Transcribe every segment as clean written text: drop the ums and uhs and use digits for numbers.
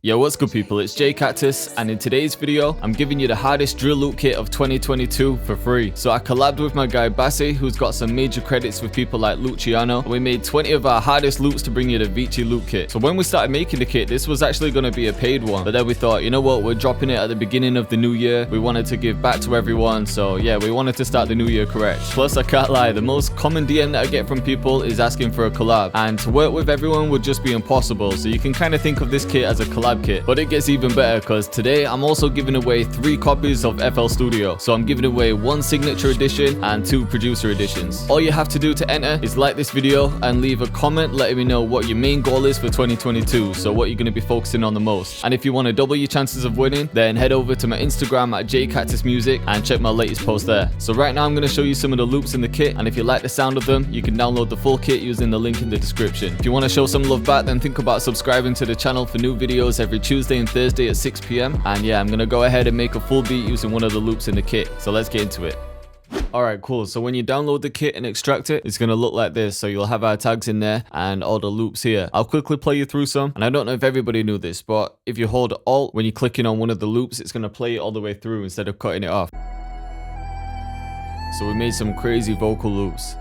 Yo, what's good people, it's Cactus, and in today's video, I'm giving you the hardest drill loop kit of 2022 for free. So I collabed with my guy Bassyy, who's got some major credits with people like Luciano. We made 20 of our hardest loops to bring you the Vici loop kit. So when we started making the kit, this was actually going to be a paid one. But then we thought, you know what, we're dropping it at the beginning of the new year. We wanted to give back to everyone, so yeah, we wanted to start the new year correct. Plus, I can't lie, the most common DM that I get from people is asking for a collab. And to work with everyone would just be impossible, so you can kind of think of this kit as a collab kit. But it gets even better because today I'm also giving away 3 copies of FL Studio. So I'm giving away 1 signature edition and 2 producer editions. All you have to do to enter is like this video and leave a comment letting me know what your main goal is for 2022. So what you're going to be focusing on the most. And if you want to double your chances of winning, then head over to my Instagram at jcactusmusic and check my latest post there. So right now I'm going to show you some of the loops in the kit, and if you like the sound of them, you can download the full kit using the link in the description. If you want to show some love back, then think about subscribing to the channel for new videos every Tuesday and Thursday at 6 PM. And yeah, I'm gonna go ahead and make a full beat using one of the loops in the kit. So let's get into it. Alright, cool. So when you download the kit and extract it, it's going to look like this. So you'll have our tags in there and all the loops here. I'll quickly play you through some. And I don't know if everybody knew this, but if you hold Alt when you're clicking on one of the loops, it's going to play it all the way through instead of cutting it off. So we made some crazy vocal loops.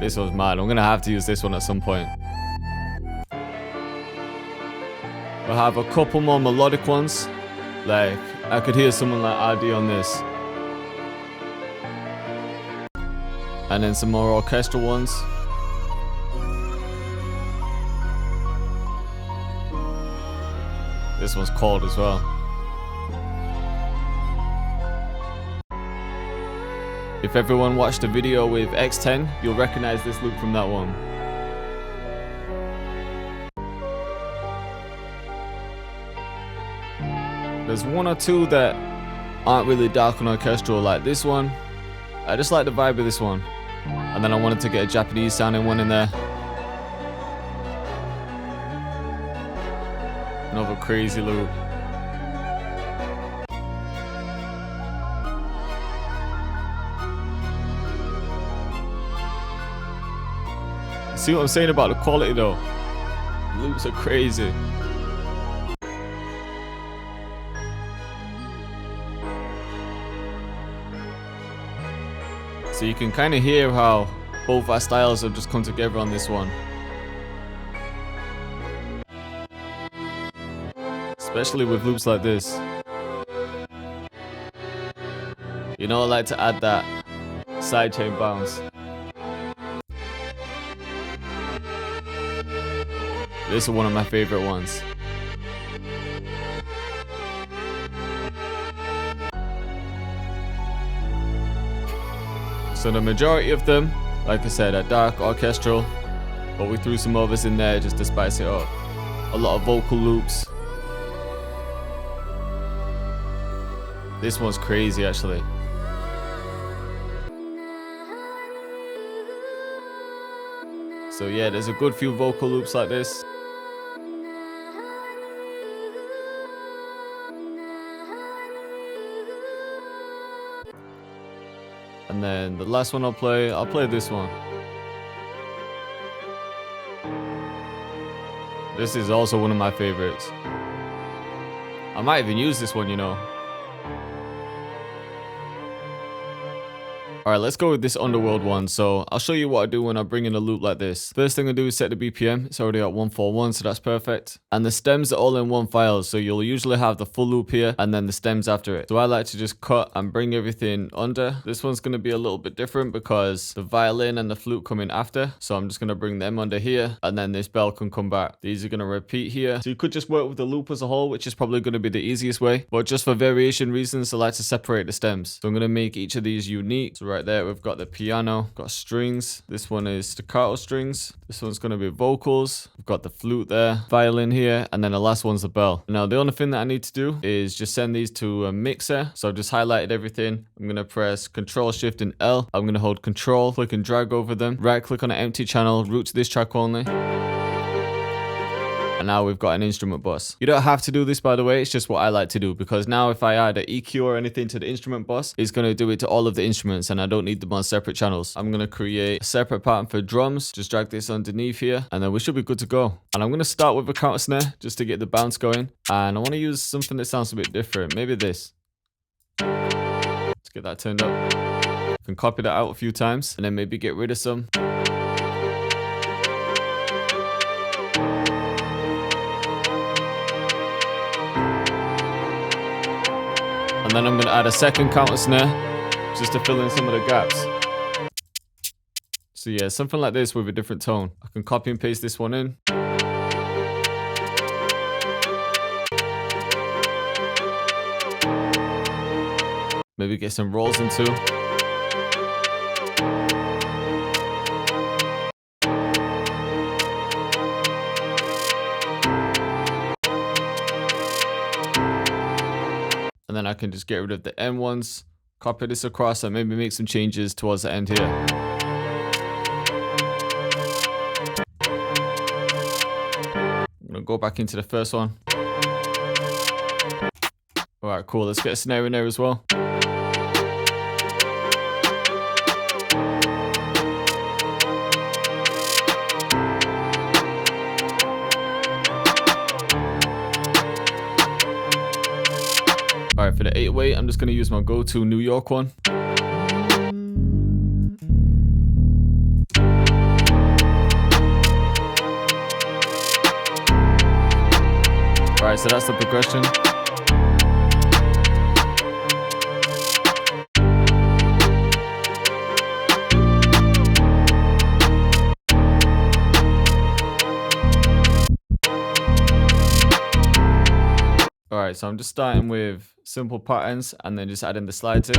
This one's mad. I'm going to have to use this one at some point. We'll have a couple more melodic ones. Like, I could hear someone like RD on this. And then some more orchestral ones. This one's cold as well. If everyone watched the video with X10, you'll recognize this loop from that one. There's 1 or 2 that aren't really dark and orchestral, like this one. I just like the vibe of this one. And then I wanted to get a Japanese sounding one in there. Another crazy loop. See what I'm saying about the quality though? Loops are crazy. So you can kind of hear how both our styles have just come together on this one. Especially with loops like this. You know, I like to add that sidechain bounce. This is one of my favorite ones. So the majority of them, like I said, are dark orchestral, but we threw some others in there just to spice it up. A lot of vocal loops. This one's crazy actually. So yeah, there's a good few vocal loops like this. And then the last one I'll play this one. This is also one of my favorites. I might even use this one, you know. Alright, let's go with this Underworld one. So I'll show you what I do when I bring in a loop like this. First thing I do is set the BPM. It's already at 141, so that's perfect. And the stems are all in one file, so you'll usually have the full loop here and then the stems after it. So I like to just cut and bring everything under. This one's going to be a little bit different because the violin and the flute come in after. So I'm just going to bring them under here and then this bell can come back. These are going to repeat here. So you could just work with the loop as a whole, which is probably going to be the easiest way. But just for variation reasons, I like to separate the stems. So I'm going to make each of these unique. So right there, we've got the piano, got strings. This one is staccato strings. This one's going to be vocals. We've got the flute there, violin here, and then the last one's the bell. Now, the only thing that I need to do is just send these to a mixer. So I've just highlighted everything. I'm going to press Control, Shift, and L. I'm going to hold Control, click and drag over them. Right click on an empty channel, route to this track only. And and now we've got an instrument bus. You don't have to do this, by the way, it's just what I like to do, because now if I add an EQ or anything to the instrument bus, it's going to do it to all of the instruments and I don't need them on separate channels. I'm going to create a separate pattern for drums, just drag this underneath here, and then we should be good to go. And I'm going to start with a counter snare just to get the bounce going, and I want to use something that sounds a bit different, maybe this. Let's get that turned up. I can copy that out a few times and then maybe get rid of some. And then I'm going to add a second counter snare just to fill in some of the gaps. So yeah, something like this with a different tone. I can copy and paste this one in. Maybe get some rolls into. And then I can just get rid of the end ones, copy this across, and maybe make some changes towards the end here. I'm gonna go back into the first one. Alright, cool. Let's get a snare in there as well. Alright, for the 808, I'm just going to use my go-to New York one. Alright, so that's the progression. Alright, so I'm just starting with simple patterns and then just adding the slides in.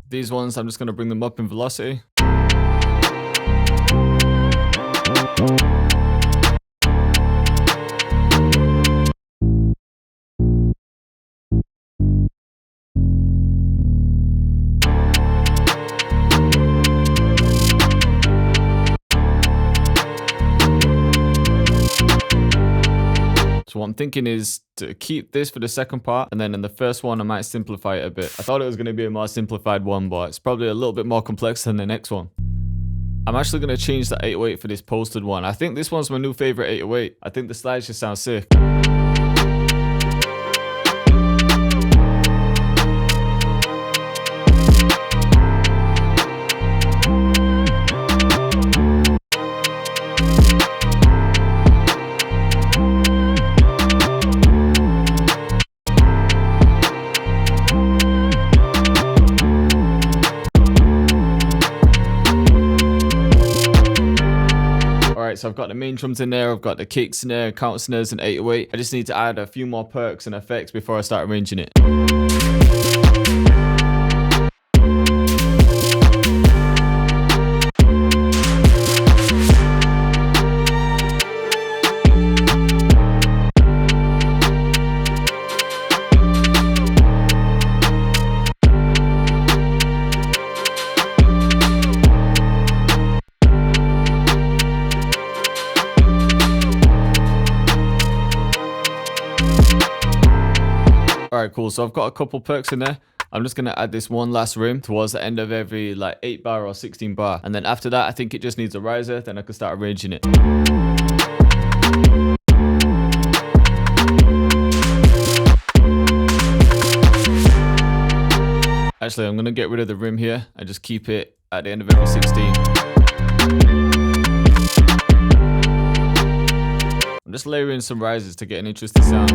These ones, I'm just going to bring them up in velocity. So what I'm thinking is to keep this for the second part, and then in the first one I might simplify it a bit. I thought it was going to be a more simplified one, but it's probably a little bit more complex than the next one. I'm actually going to change the 808 for this posted one. I think this one's my new favorite 808. I think the slides just sound sick. So I've got the main drums in there, I've got the kick, snare, counter snares and 808. I just need to add a few more perks and effects before I start arranging it. Alright, cool. So I've got a couple perks in there. I'm just going to add this one last rim towards the end of every like 8 bar or 16 bar. And then after that, I think it just needs a riser. Then I can start arranging it. Actually, I'm going to get rid of the rim here and just keep it at the end of every 16. I'm just layering some risers to get an interesting sound.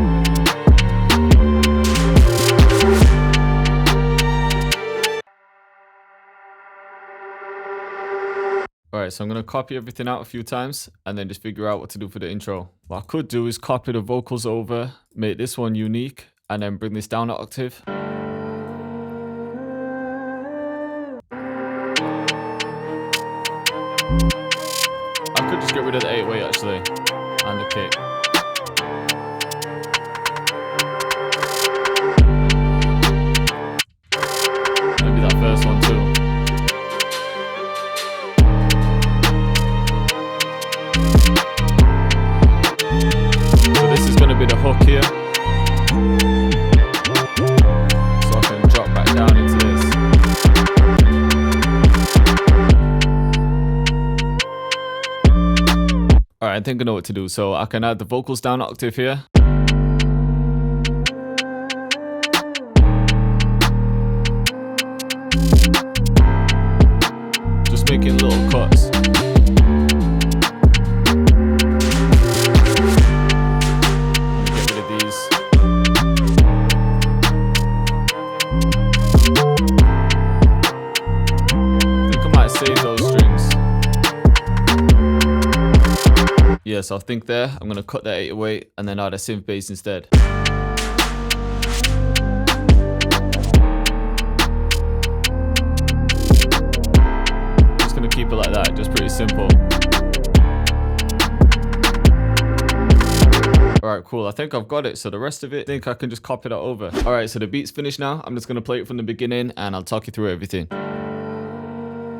Alright, so I'm going to copy everything out a few times and then just figure out what to do for the intro. What I could do is copy the vocals over, make this one unique, and then bring this down an octave. I could just get rid of the 808 actually, and the kick. Maybe that first one too. So this is going to be the hook here. So I can drop back down into this. Alright, I think I know what to do. So I can add the vocals down an octave here. Just making little cuts. Get rid of these. I think I might save those strings. Yeah, so I think there, I'm gonna cut that 808 and then add a synth bass instead. Just gonna keep it like that, just pretty simple. Alright, cool, I think I've got it. So the rest of it, I think I can just copy that over. Alright, so the beat's finished now. I'm just gonna play it from the beginning and I'll talk you through everything.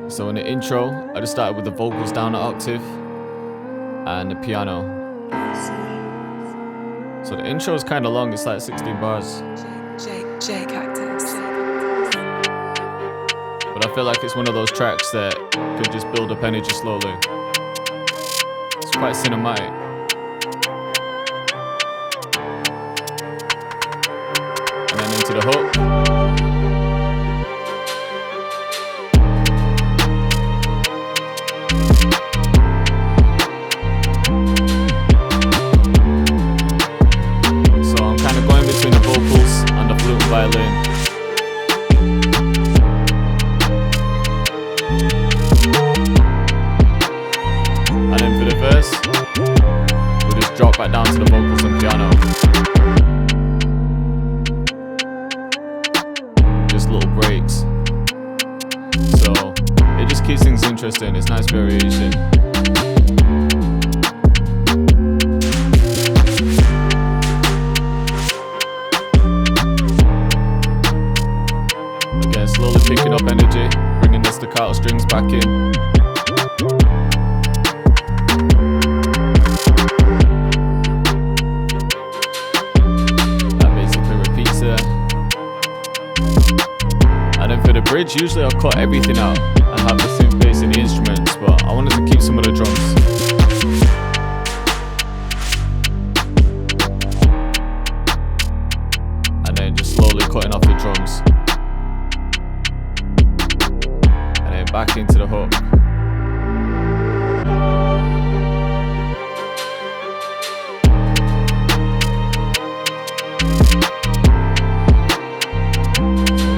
So in the intro, I just started with the vocals down an octave and the piano. So the intro is kind of long, it's like 16 bars. But I feel like it's one of those tracks that could just build up energy slowly. It's quite cinematic. And then into the hook. Between the vocals and the flute and violin. And then for the verse, we'll just drop back down to the vocals and piano. Just little breaks. So it just keeps things interesting, it's nice variation. Slowly picking up energy, bringing the staccato strings back in. That basically repeats there. And then for the bridge, usually I'll cut everything out and have the synth bass in the instruments, but I wanted to keep some of the drums. And then just slowly cutting off the drums. Back into the hook.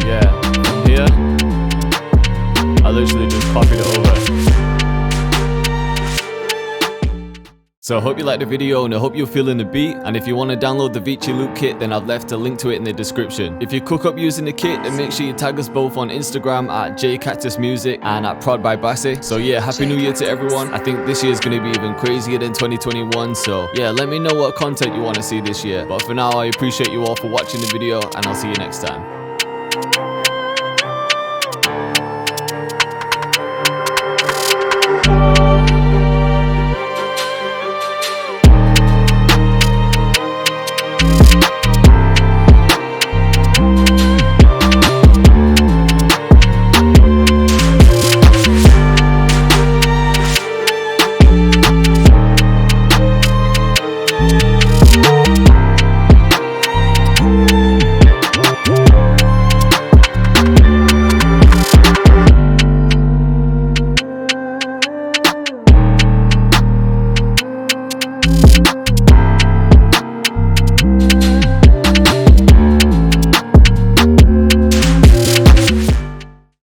Yeah, from here, I literally just copied it over. So I hope you liked the video and I hope you're feeling the beat. And if you want to download the Bassyy loop kit, then I've left a link to it in the description. If you cook up using the kit, then make sure you tag us both on Instagram at jcactusmusic and at Prod by Bassyy. So yeah, Happy New Year to everyone. I think this year is going to be even crazier than 2021. So yeah, let me know what content you want to see this year. But for now, I appreciate you all for watching the video and I'll see you next time.